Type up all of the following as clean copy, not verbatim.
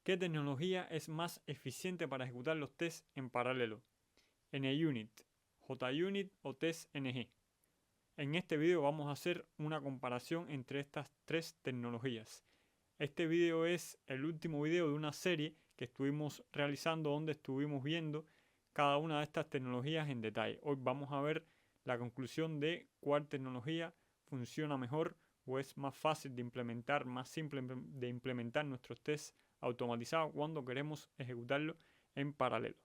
¿Qué tecnología es más eficiente para ejecutar los tests en paralelo? NUnit, JUnit o TestNG. En este video vamos a hacer una comparación entre estas tres tecnologías. Este video es el último video de una serie que estuvimos realizando donde estuvimos viendo cada una de estas tecnologías en detalle. Hoy vamos a ver la conclusión de cuál tecnología funciona mejor o es más fácil de implementar, más simple de implementar nuestros tests automatizados cuando queremos ejecutarlo en paralelo.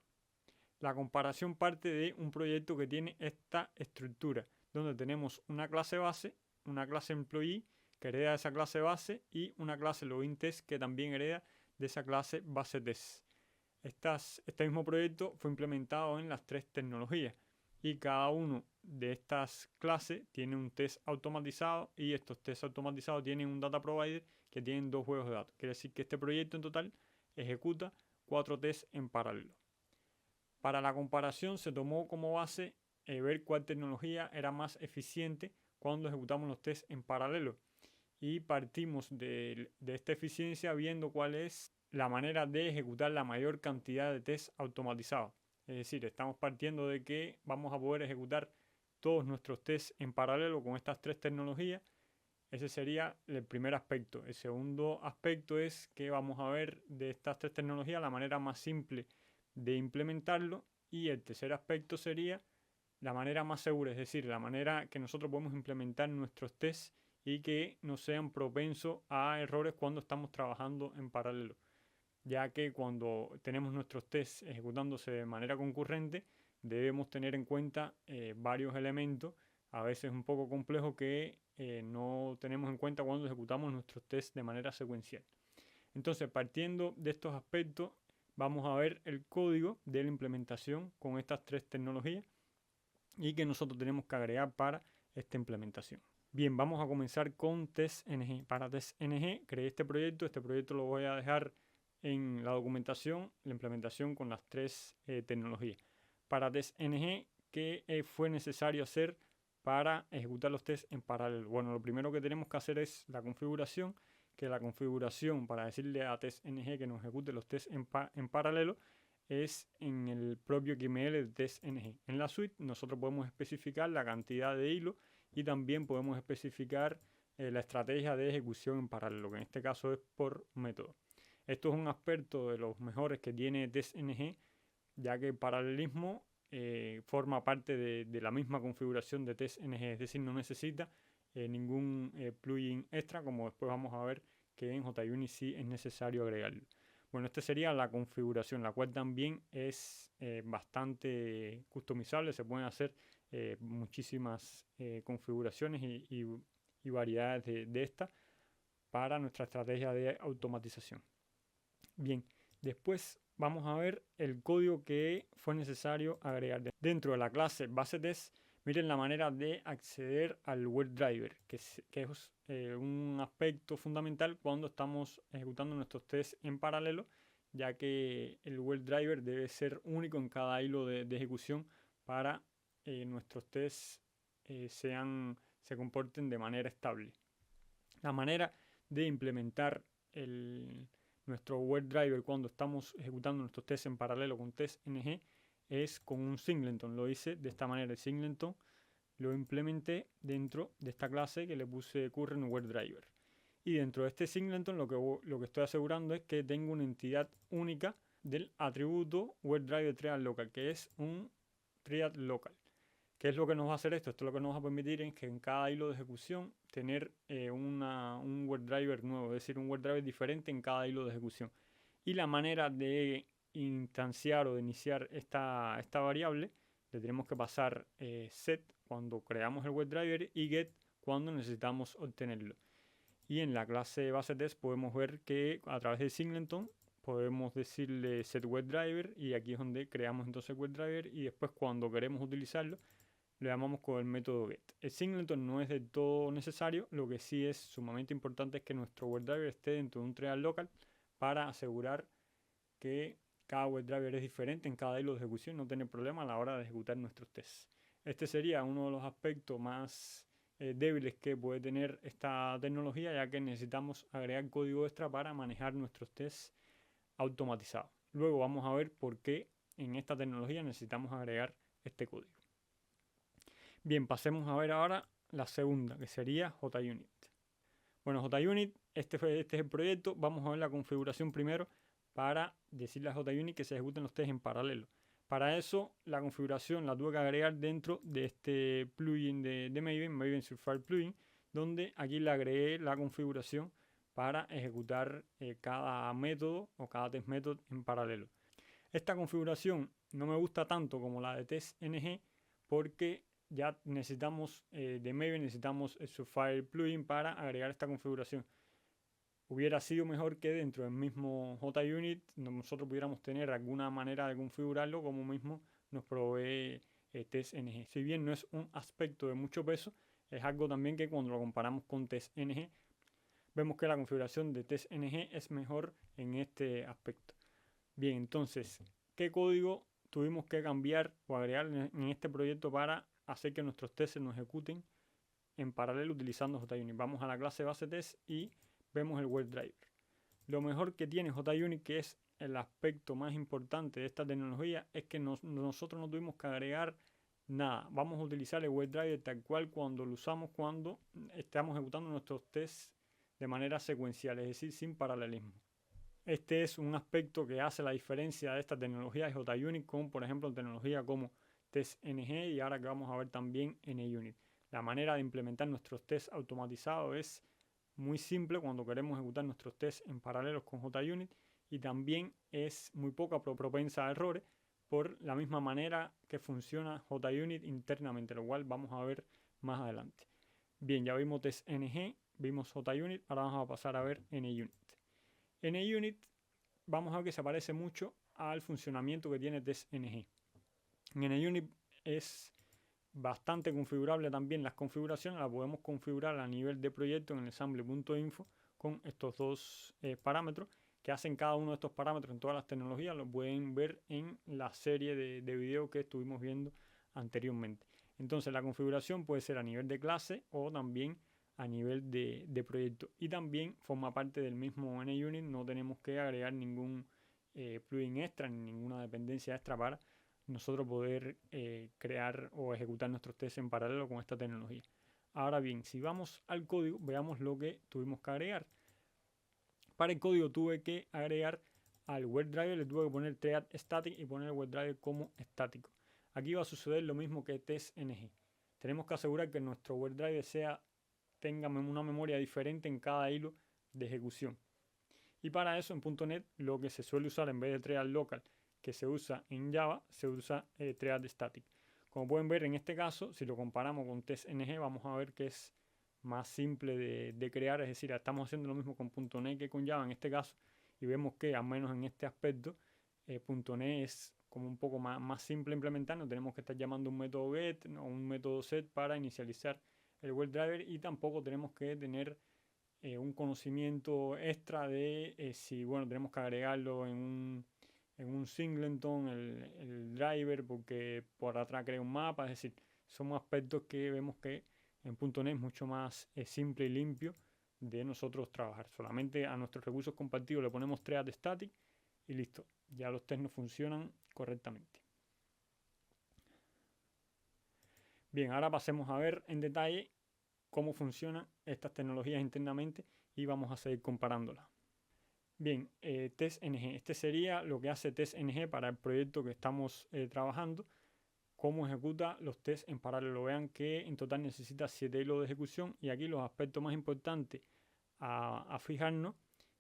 La comparación parte de un proyecto que tiene esta estructura, donde tenemos una clase base, una clase employee que hereda de esa clase base y una clase login test que también hereda de esa clase base test. Este mismo proyecto fue implementado en las tres tecnologías y cada uno de estas clases tiene un test automatizado y estos tests automatizados tienen un data provider que tienen dos juegos de datos. Quiere decir que este proyecto en total ejecuta 4 tests en paralelo. Para la comparación se tomó como base ver cuál tecnología era más eficiente cuando ejecutamos los tests en paralelo. Y partimos de esta eficiencia viendo cuál es la manera de ejecutar la mayor cantidad de tests automatizados. Es decir, estamos partiendo de que vamos a poder ejecutar todos nuestros tests en paralelo con estas tres tecnologías. Ese sería el primer aspecto. El segundo aspecto es que vamos a ver de estas tres tecnologías la manera más simple de implementarlo, y el tercer aspecto sería la manera más segura, es decir, la manera que nosotros podemos implementar nuestros tests y que no sean propensos a errores cuando estamos trabajando en paralelo, ya que cuando tenemos nuestros tests ejecutándose de manera concurrente debemos tener en cuenta varios elementos, a veces un poco complejos, que no tenemos en cuenta cuando ejecutamos nuestros tests de manera secuencial. Entonces, partiendo de estos aspectos, vamos a ver el código de la implementación con estas tres tecnologías y que nosotros tenemos que agregar para esta implementación. Bien, vamos a comenzar con TestNG. Para TestNG creé este proyecto lo voy a dejar en la documentación, la implementación con las tres tecnologías. Para TestNG, ¿qué fue necesario hacer para ejecutar los tests en paralelo? Bueno, lo primero que tenemos que hacer es la configuración, que la configuración para decirle a TestNG que nos ejecute los tests en paralelo es en el propio XML de TestNG. En la suite nosotros podemos especificar la cantidad de hilos y también podemos especificar la estrategia de ejecución en paralelo, que en este caso es por método. Esto es un aspecto de los mejores que tiene TestNG, ya que el paralelismo forma parte de la misma configuración de TestNG, es decir, no necesita ningún plugin extra, como después vamos a ver que en JUnit sí es necesario agregarlo. Bueno, esta sería la configuración, la cual también es bastante customizable. Se pueden hacer muchísimas configuraciones y variedades de esta para nuestra estrategia de automatización. Bien, después vamos a ver el código que fue necesario agregar. Dentro de la clase BaseTest, miren la manera de acceder al WebDriver, que es un aspecto fundamental cuando estamos ejecutando nuestros tests en paralelo, ya que el WebDriver debe ser único en cada hilo de ejecución para nuestros tests se comporten de manera estable. La manera de implementar nuestro WebDriver cuando estamos ejecutando nuestros tests en paralelo con TestNG es con un singleton. Lo hice de esta manera. El singleton lo implementé dentro de esta clase que le puse current WebDriver. Y dentro de este singleton lo que estoy asegurando es que tengo una entidad única del atributo WebDriver trial local, que es un triad local. ¿Qué es lo que nos va a hacer esto? Esto lo que nos va a permitir es que en cada hilo de ejecución tener un WebDriver nuevo, es decir, un WebDriver diferente en cada hilo de ejecución. Y la manera de instanciar o de iniciar esta variable, le tenemos que pasar set cuando creamos el WebDriver y get cuando necesitamos obtenerlo. Y en la clase BaseTest podemos ver que a través de singleton podemos decirle set WebDriver, y aquí es donde creamos entonces el WebDriver, y después cuando queremos utilizarlo lo llamamos con el método get. El singleton no es del todo necesario, lo que sí es sumamente importante es que nuestro WebDriver esté dentro de un trial local para asegurar que cada WebDriver es diferente en cada hilo de ejecución, no tener problema a la hora de ejecutar nuestros tests. Este sería uno de los aspectos más débiles que puede tener esta tecnología, ya que necesitamos agregar código extra para manejar nuestros tests automatizado. Luego vamos a ver por qué en esta tecnología necesitamos agregar este código. Bien, pasemos a ver ahora la segunda, que sería JUnit. Bueno, JUnit, este es el proyecto. Vamos a ver la configuración primero para decirle a JUnit que se ejecuten los tests en paralelo. Para eso, la configuración la tuve que agregar dentro de este plugin de Maven Surfire Plugin, donde aquí le agregué la configuración para ejecutar cada método o cada test method en paralelo. Esta configuración no me gusta tanto como la de test.ng porque ya necesitamos de Maven, necesitamos el Surfire Plugin para agregar esta configuración. Hubiera sido mejor que dentro del mismo JUnit nosotros pudiéramos tener alguna manera de configurarlo como mismo nos provee test.ng. Si bien no es un aspecto de mucho peso, es algo también que cuando lo comparamos con test.ng vemos que la configuración de test.ng es mejor en este aspecto. Bien, entonces, ¿qué código tuvimos que cambiar o agregar en este proyecto para hacer que nuestros tests se nos ejecuten en paralelo utilizando JUnit? Vamos a la clase base test y vemos el WebDriver. Lo mejor que tiene JUnit, que es el aspecto más importante de esta tecnología, es que nosotros no tuvimos que agregar nada. Vamos a utilizar el WebDriver tal cual cuando lo usamos cuando estamos ejecutando nuestros tests de manera secuencial, es decir, sin paralelismo. Este es un aspecto que hace la diferencia de esta tecnología de JUnit con, por ejemplo, tecnología como test.ng y ahora que vamos a ver también NUnit. La manera de implementar nuestros tests automatizados es muy simple cuando queremos ejecutar nuestros tests en paralelo con JUnit y también es muy poca propensa a errores por la misma manera que funciona JUnit internamente, lo cual vamos a ver más adelante. Bien, ya vimos test.ng, vimos JUnit, ahora vamos a pasar a ver NUnit. NUnit vamos a ver que se parece mucho al funcionamiento que tiene test.ng. En NUnit es bastante configurable también. Las configuraciones las podemos configurar a nivel de proyecto en el sample.info con estos dos parámetros que hacen cada uno de estos parámetros en todas las tecnologías. Lo pueden ver en la serie de videos que estuvimos viendo anteriormente. Entonces la configuración puede ser a nivel de clase o también a nivel de proyecto y también forma parte del mismo NUnit. No tenemos que agregar ningún plugin extra ni ninguna dependencia extra para nosotros poder crear o ejecutar nuestros tests en paralelo con esta tecnología. Ahora bien, si vamos al código, veamos lo que tuvimos que agregar. Para el código tuve que agregar al WebDriver, le tuve que poner thread static y poner el WebDriver como estático. Aquí va a suceder lo mismo que test.ng. Tenemos que asegurar que nuestro WebDriver tenga una memoria diferente en cada hilo de ejecución. Y para eso en .NET lo que se suele usar en vez de thread local que se usa en Java, se usa thread static. Como pueden ver en este caso, si lo comparamos con test.ng, vamos a ver que es más simple de crear, es decir, estamos haciendo lo mismo con .NET que con Java en este caso, y vemos que al menos en este aspecto .NET es como un poco más simple de implementar. No tenemos que estar llamando un método get o un método set para inicializar el WebDriver y tampoco tenemos que tener un conocimiento extra de si bueno tenemos que agregarlo en un singleton el driver porque por atrás crea un mapa. Es decir, son aspectos que vemos que en .NET es mucho más simple y limpio de nosotros trabajar. Solamente a nuestros recursos compartidos le ponemos thread static y listo, ya los tests no funcionan correctamente. Bien, ahora pasemos a ver en detalle cómo funcionan estas tecnologías internamente y vamos a seguir comparándolas. Bien, test.ng. Este sería lo que hace test.ng para el proyecto que estamos trabajando. Cómo ejecuta los tests en paralelo. Vean que en total necesita 7 hilos de ejecución y aquí los aspectos más importantes a fijarnos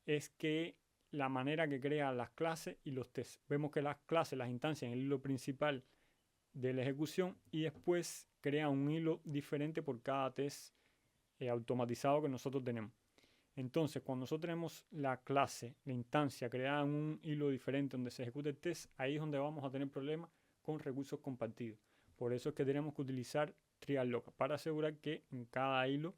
es que la manera que crea las clases y los tests. Vemos que las clases las instancias en el hilo principal de la ejecución y después crea un hilo diferente por cada test automatizado que nosotros tenemos. Entonces, cuando nosotros tenemos la clase, la instancia creada en un hilo diferente donde se ejecute el test, ahí es donde vamos a tener problemas con recursos compartidos. Por eso es que tenemos que utilizar trial local para asegurar que en cada hilo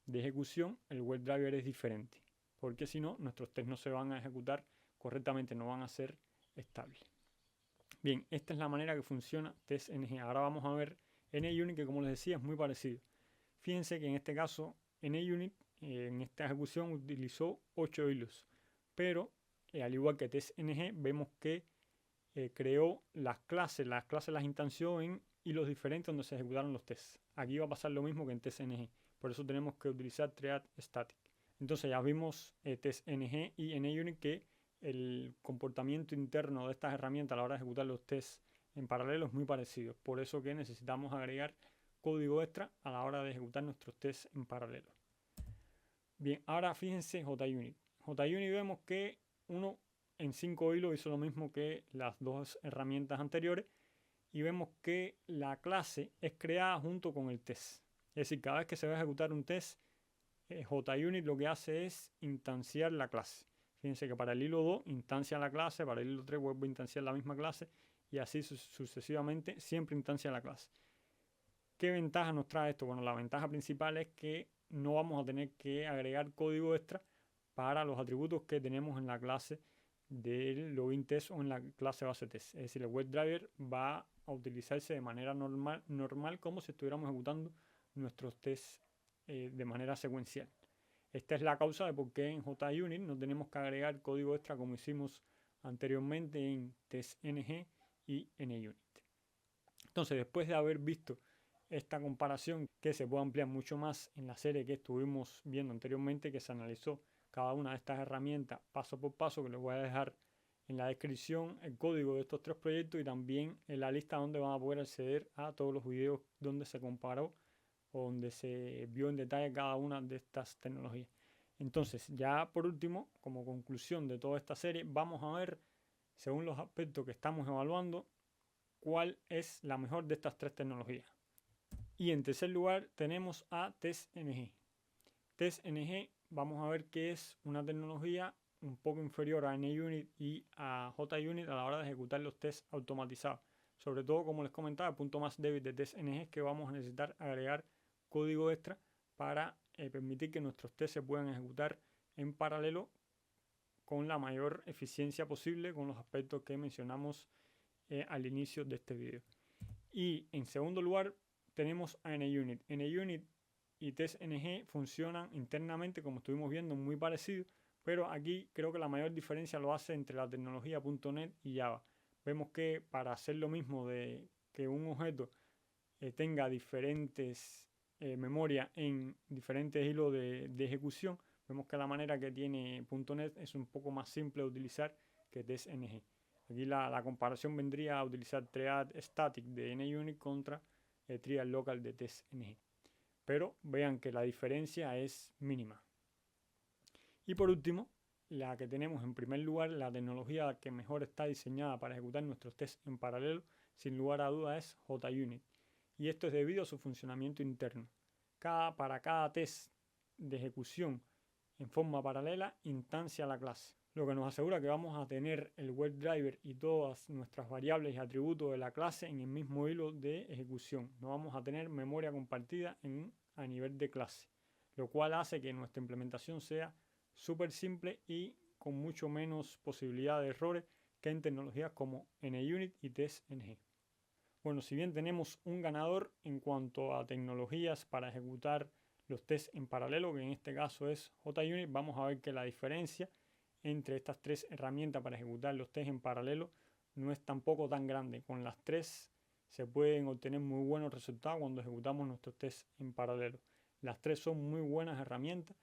de ejecución el WebDriver es diferente. Porque si no, nuestros tests no se van a ejecutar correctamente, no van a ser estables. Bien, esta es la manera que funciona test.ng. Ahora vamos a ver NUnit, que como les decía es muy parecido. Fíjense que en este caso NUnit en esta ejecución utilizó 8 hilos, pero al igual que TestNG, vemos que creó las clases las instanció en hilos diferentes donde se ejecutaron los tests. Aquí va a pasar lo mismo que en TestNG, por eso tenemos que utilizar Triad Static. Entonces ya vimos TestNG y NUnit que el comportamiento interno de estas herramientas a la hora de ejecutar los tests en paralelo es muy parecido, por eso que necesitamos agregar código extra a la hora de ejecutar nuestros tests en paralelo. Bien, ahora fíjense JUnit. JUnit vemos que uno en 5 hilos hizo lo mismo que las dos herramientas anteriores y vemos que la clase es creada junto con el test. Es decir, cada vez que se va a ejecutar un test, JUnit lo que hace es instanciar la clase. Fíjense que para el hilo 2 instancia la clase, para el hilo 3 vuelve a instanciar la misma clase y así sucesivamente siempre instancia la clase. ¿Qué ventaja nos trae esto? Bueno, la ventaja principal es que no vamos a tener que agregar código extra para los atributos que tenemos en la clase del login test o en la clase base test. Es decir, el WebDriver va a utilizarse de manera normal como si estuviéramos ejecutando nuestros tests de manera secuencial. Esta es la causa de por qué en JUnit no tenemos que agregar código extra como hicimos anteriormente en TestNG y NUnit. Entonces, después de haber visto esta comparación, que se puede ampliar mucho más en la serie que estuvimos viendo anteriormente, que se analizó cada una de estas herramientas paso por paso, que les voy a dejar en la descripción el código de estos 3 proyectos y también en la lista donde van a poder acceder a todos los videos donde se comparó o donde se vio en detalle cada una de estas tecnologías. Entonces, ya por último, como conclusión de toda esta serie, vamos a ver, según los aspectos que estamos evaluando, cuál es la mejor de estas 3 tecnologías. Y en tercer lugar tenemos a TestNG. TestNG vamos a ver que es una tecnología un poco inferior a NUnit y a JUnit a la hora de ejecutar los tests automatizados. Sobre todo, como les comentaba, el punto más débil de TestNG es que vamos a necesitar agregar código extra para permitir que nuestros tests se puedan ejecutar en paralelo con la mayor eficiencia posible con los aspectos que mencionamos al inicio de este video. Y en segundo lugar tenemos a NUnit. NUnit y TestNG funcionan internamente, como estuvimos viendo, muy parecido, pero aquí creo que la mayor diferencia lo hace entre la tecnología .NET y Java. Vemos que para hacer lo mismo de que un objeto tenga diferentes memoria en diferentes hilos de ejecución, vemos que la manera que tiene .NET es un poco más simple de utilizar que TestNG. Aquí la comparación vendría a utilizar Triad Static de NUnit contra Triad Local de TestNG. Pero vean que la diferencia es mínima. Y por último, la que tenemos en primer lugar, la tecnología que mejor está diseñada para ejecutar nuestros tests en paralelo, sin lugar a duda es JUnit. Y esto es debido a su funcionamiento interno. Para cada test de ejecución en forma paralela, instancia la clase, lo que nos asegura que vamos a tener el WebDriver y todas nuestras variables y atributos de la clase en el mismo hilo de ejecución. No vamos a tener memoria compartida a nivel de clase, lo cual hace que nuestra implementación sea súper simple y con mucho menos posibilidad de errores que en tecnologías como NUnit y TestNG. Bueno, si bien tenemos un ganador en cuanto a tecnologías para ejecutar los tests en paralelo, que en este caso es JUnit, vamos a ver que la diferencia entre estas 3 herramientas para ejecutar los tests en paralelo no es tampoco tan grande. Con las 3 se pueden obtener muy buenos resultados cuando ejecutamos nuestros tests en paralelo. Las 3 son muy buenas herramientas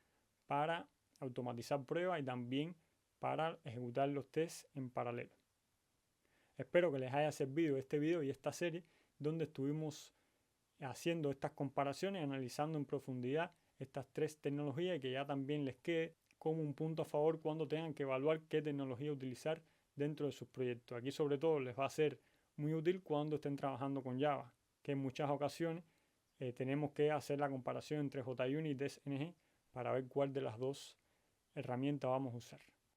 para automatizar pruebas y también para ejecutar los tests en paralelo. Espero que les haya servido este video y esta serie donde estuvimos haciendo estas comparaciones, analizando en profundidad estas 3 tecnologías y que ya también les quede como un punto a favor cuando tengan que evaluar qué tecnología utilizar dentro de sus proyectos. Aquí sobre todo les va a ser muy útil cuando estén trabajando con Java, que en muchas ocasiones tenemos que hacer la comparación entre JUnit y TestNG para ver cuál de las 2 herramientas vamos a usar.